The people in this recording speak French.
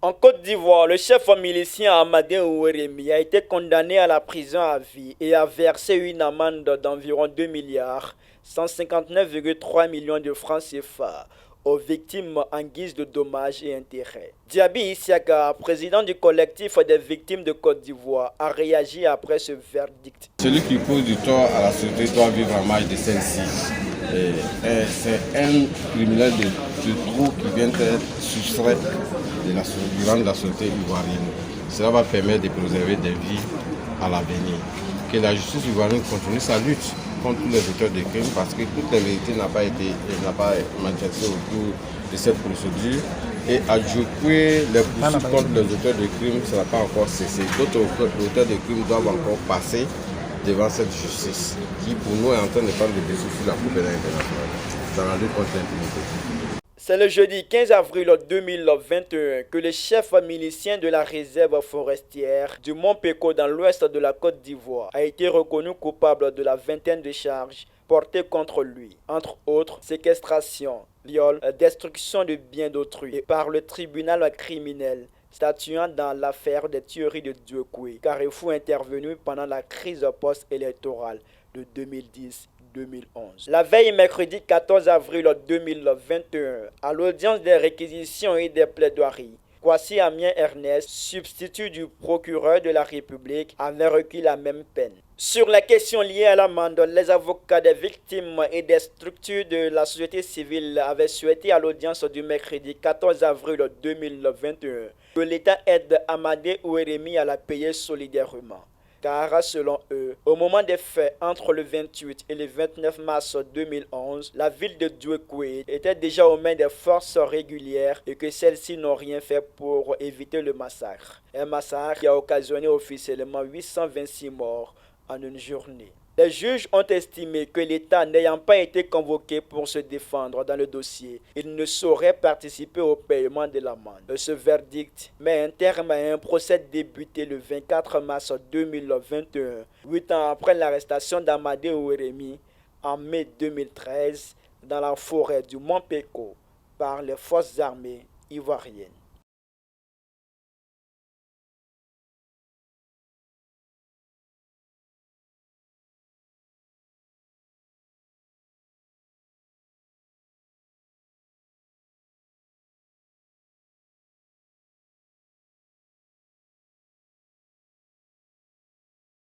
En Côte d'Ivoire, le chef milicien Amadé Ouérémy a été condamné à la prison à vie et a versé une amende d'environ 2 milliards 159,3 millions de francs CFA aux victimes en guise de dommages et intérêts. Diaby Isiaka, président du collectif des victimes de Côte d'Ivoire, a réagi après ce verdict. Celui qui cause du tort à la société doit vivre en marge de celle-ci. C'est un criminel de trop qui vient d'être soustrait du rang de la société ivoirienne. Cela va permettre de préserver des vies à l'avenir. Que la justice ivoirienne continue sa lutte contre tous les auteurs de crimes parce que toute la vérité n'a pas manifestée autour de cette procédure. Et ajouter les poursuites contre les auteurs de crimes, ça n'a pas encore cessé. D'autres auteurs de crimes doivent encore passer devant cette justice qui, pour nous, est en train de prendre le dessus sur la Cour pénale internationale dans la lutte contre l'impunité. C'est le jeudi 15 avril 2021 que le chef milicien de la réserve forestière du Mont Péco dans l'ouest de la Côte d'Ivoire a été reconnu coupable de la vingtaine de charges portées contre lui, entre autres séquestration, viol, destruction de biens d'autrui, et par le tribunal criminel statuant dans l'affaire des tueries de Dieucoué, Carrefour intervenu pendant la crise post-électorale de 2010-2011. La veille mercredi 14 avril 2021, à l'audience des réquisitions et des plaidoiries, Kwasi Amien Ernest, substitut du procureur de la République, avait requis la même peine. Sur la question liée à l'amende, les avocats des victimes et des structures de la société civile avaient souhaité à l'audience du mercredi 14 avril 2021 que l'État aide Amadé Ouérémy à la payer solidairement. Car selon eux, au moment des faits entre le 28 et le 29 mars 2011, la ville de Dieucoué était déjà aux mains des forces régulières et que celles-ci n'ont rien fait pour éviter le massacre. Un massacre qui a occasionné officiellement 826 morts en une journée. Les juges ont estimé que l'État n'ayant pas été convoqué pour se défendre dans le dossier, il ne saurait participer au paiement de l'amende. Ce verdict met un terme à un procès débuté le 24 mars 2021, 8 ans après l'arrestation d'Amadé Ouérémy en mai 2013 dans la forêt du Mont Péco par les forces armées ivoiriennes.